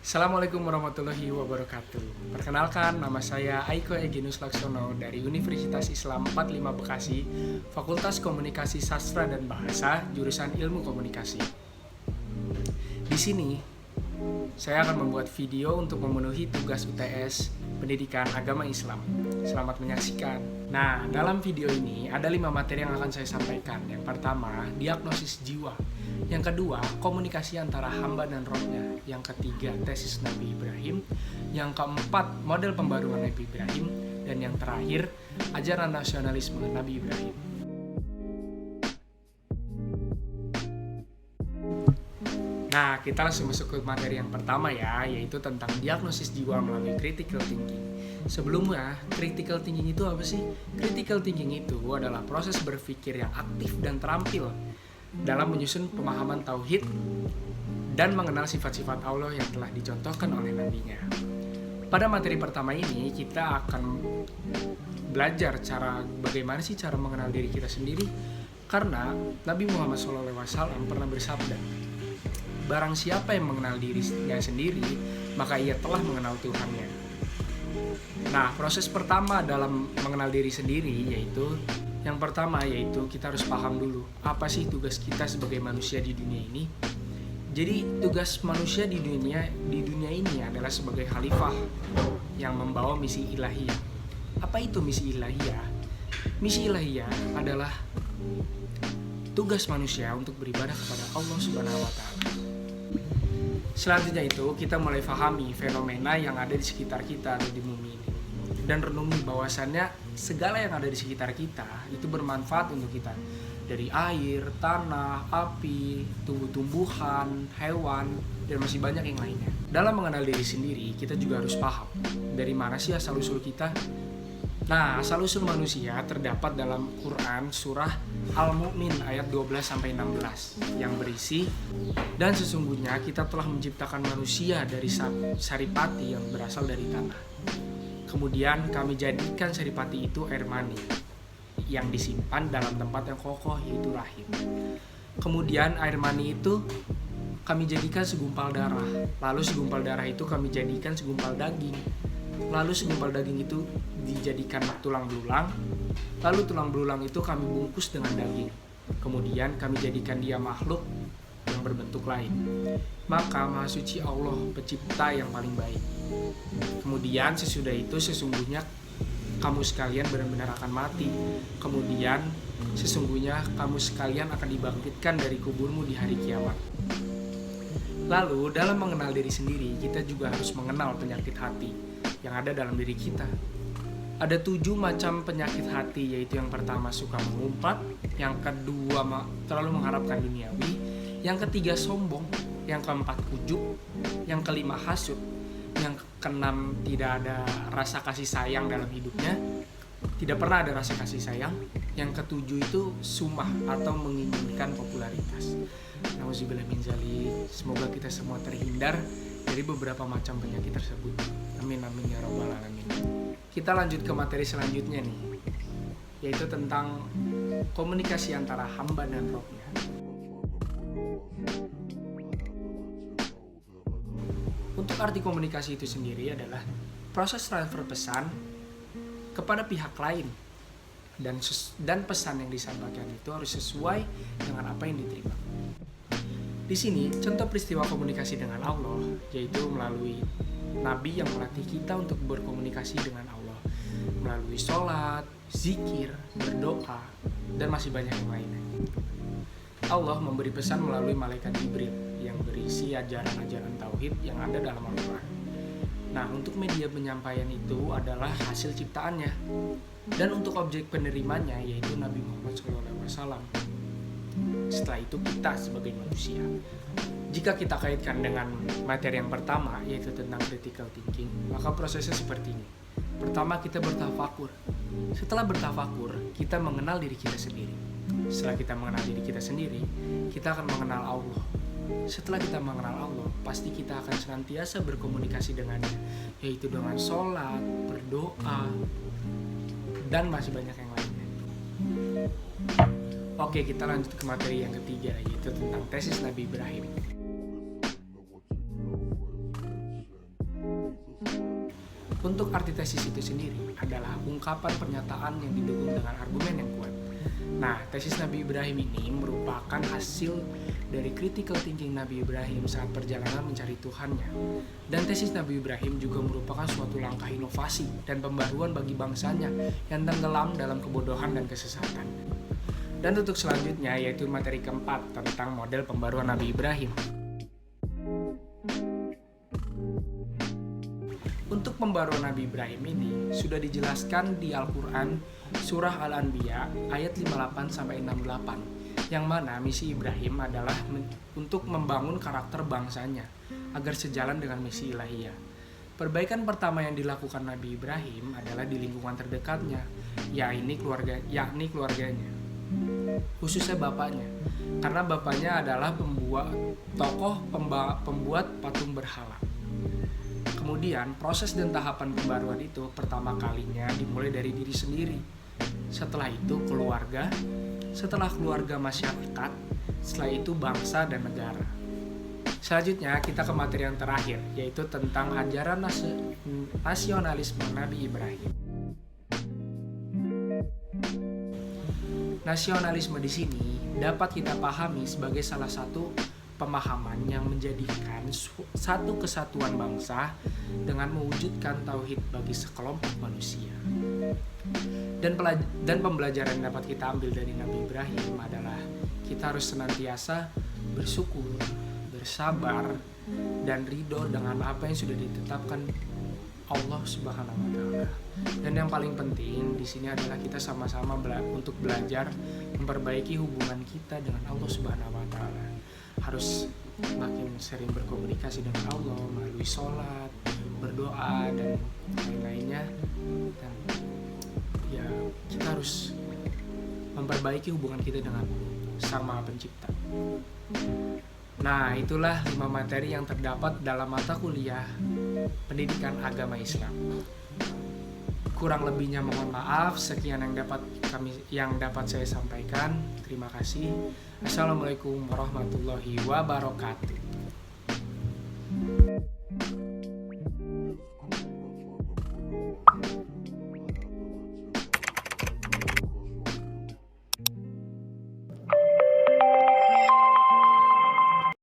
Assalamualaikum warahmatullahi wabarakatuh. Perkenalkan, nama saya Aiko Eginus Laksono dari Universitas Islam 45 Bekasi, Fakultas Komunikasi Sastra dan Bahasa, jurusan Ilmu Komunikasi. Di sini, saya akan membuat video untuk memenuhi tugas UTS Pendidikan Agama Islam. Selamat menyaksikan. Nah, dalam video ini ada 5 materi yang akan saya sampaikan. Yang pertama, diagnosis jiwa. Yang kedua, komunikasi antara hamba dan rohnya. Yang ketiga, tesis Nabi Ibrahim. Yang keempat, model pembaruan Nabi Ibrahim. Dan yang terakhir, ajaran nasionalisme Nabi Ibrahim. Nah, kita langsung masuk ke materi yang pertama ya, yaitu tentang diagnosis jiwa melalui critical thinking. Sebelumnya, critical thinking itu apa sih? Critical thinking itu adalah proses berpikir yang aktif dan terampil dalam menyusun pemahaman tauhid dan mengenal sifat-sifat Allah yang telah dicontohkan oleh nabinya. Pada materi pertama ini kita akan belajar bagaimana sih cara mengenal diri kita sendiri, karena Nabi Muhammad SAW pernah bersabda, barang siapa yang mengenal dirinya sendiri, maka ia telah mengenal Tuhannya. Nah, proses pertama dalam mengenal diri sendiri yaitu kita harus paham dulu apa sih tugas kita sebagai manusia di dunia ini. Jadi tugas manusia di dunia ini adalah sebagai khalifah yang membawa misi ilahiyah. Apa itu misi ilahiyah? Misi ilahiyah adalah tugas manusia untuk beribadah kepada Allah Subhanahu wa taala. Selanjutnya itu kita mulai pahami fenomena yang ada di sekitar kita atau di bumi ini, dan renungi bahwasannya segala yang ada di sekitar kita itu bermanfaat untuk kita, dari air, tanah, api, tumbuh-tumbuhan, hewan, dan masih banyak yang lainnya. Dalam mengenal diri sendiri, kita juga harus paham dari mana sih asal-usul kita. Nah, asal-usul manusia terdapat dalam Quran surah Al-Mu'min ayat 12-16 yang berisi, dan sesungguhnya kita telah menciptakan manusia dari saripati yang berasal dari tanah. Kemudian kami jadikan saripati itu air mani yang disimpan dalam tempat yang kokoh, yaitu rahim. Kemudian air mani itu kami jadikan segumpal darah. Lalu segumpal darah itu kami jadikan segumpal daging. Lalu segumpal daging itu dijadikan tulang belulang. Lalu tulang belulang itu kami bungkus dengan daging. Kemudian kami jadikan dia makhluk yang berbentuk lain. Maka Maha Suci Allah, pencipta yang paling baik. Kemudian sesudah itu sesungguhnya kamu sekalian benar-benar akan mati. Kemudian sesungguhnya kamu sekalian akan dibangkitkan dari kuburmu di hari kiamat. Lalu dalam mengenal diri sendiri, kita juga harus mengenal penyakit hati yang ada dalam diri kita. Ada 7 macam penyakit hati, yaitu yang pertama suka mengumpat, yang kedua terlalu mengharapkan duniawi, yang ketiga sombong, yang keempat ujub, yang kelima hasud, yang keenam tidak ada rasa kasih sayang dalam hidupnya, tidak pernah ada rasa kasih sayang, yang ketujuh itu sumah atau menginginkan popularitas. Nauzubillah min dzalik. Semoga kita semua terhindar dari beberapa macam penyakit tersebut. Amin amin ya rabbal alamin. Kita lanjut ke materi selanjutnya nih, yaitu tentang komunikasi antara hamba dan rohnya. Untuk arti komunikasi itu sendiri adalah proses transfer pesan kepada pihak lain, dan pesan yang disampaikan itu harus sesuai dengan apa yang diterima. Di sini contoh peristiwa komunikasi dengan Allah, yaitu melalui Nabi yang melatih kita untuk berkomunikasi dengan Allah melalui sholat, zikir, berdoa, dan masih banyak yang lainnya. Allah memberi pesan melalui malaikat Jibril yang berisi ajaran-ajaran tauhid yang ada dalam Al-Quran. Nah, untuk media penyampaian itu adalah hasil ciptaannya, dan untuk objek penerimanya yaitu Nabi Muhammad SAW. Setelah itu kita sebagai manusia. Jika kita kaitkan dengan materi yang pertama, yaitu tentang critical thinking, maka prosesnya seperti ini. Pertama, kita bertafakur. Setelah bertafakur, kita mengenal diri kita sendiri. Setelah kita mengenal diri kita sendiri, kita akan mengenal Allah. Setelah kita mengenal Allah, pasti kita akan senantiasa berkomunikasi dengannya, yaitu dengan sholat, berdoa, dan masih banyak yang lainnya. Oke, kita lanjut ke materi yang ketiga, yaitu tentang tesis Nabi Ibrahim. arti tesis itu sendiri adalah ungkapan pernyataan yang didukung dengan argumen yang kuat. Nah, tesis Nabi Ibrahim ini merupakan hasil dari critical thinking Nabi Ibrahim saat perjalanan mencari Tuhannya. Dan tesis Nabi Ibrahim juga merupakan suatu langkah inovasi dan pembaruan bagi bangsanya yang tenggelam dalam kebodohan dan kesesatan. Dan untuk selanjutnya yaitu materi keempat tentang model pembaruan Nabi Ibrahim. Untuk pembaruan Nabi Ibrahim ini sudah dijelaskan di Al-Quran Surah Al-Anbiya ayat 58-68, yang mana misi Ibrahim adalah untuk membangun karakter bangsanya agar sejalan dengan misi ilahiyah. Perbaikan pertama yang dilakukan Nabi Ibrahim adalah di lingkungan terdekatnya, yakni keluarganya, khususnya bapaknya, karena bapaknya adalah pembuat patung berhala. Kemudian proses dan tahapan pembaruan itu pertama kalinya dimulai dari diri sendiri. Setelah itu keluarga, setelah keluarga masyarakat, setelah itu bangsa dan negara. Selanjutnya kita ke materi yang terakhir, yaitu tentang ajaran nasionalisme Nabi Ibrahim. Nasionalisme di sini dapat kita pahami sebagai salah satu pemahaman yang menjadikan satu kesatuan bangsa dengan mewujudkan tauhid bagi sekelompok manusia. Dan pembelajaran yang dapat kita ambil dari Nabi Ibrahim adalah kita harus senantiasa bersyukur, bersabar, dan ridho dengan apa yang sudah ditetapkan Allah Subhanahu wa Ta'ala. Dan yang paling penting di sini adalah kita sama-sama untuk belajar memperbaiki hubungan kita dengan Allah Subhanahu wa Ta'ala. Harus makin sering berkomunikasi dengan Allah melalui sholat, berdoa, dan lain-lainnya. Dan ya kita harus memperbaiki hubungan kita dengan Sang Maha Pencipta. Nah, itulah 5 materi yang terdapat dalam mata kuliah Pendidikan Agama Islam. Kurang lebihnya mohon maaf. Sekian yang dapat saya sampaikan. Terima kasih. Assalamualaikum warahmatullahi wabarakatuh.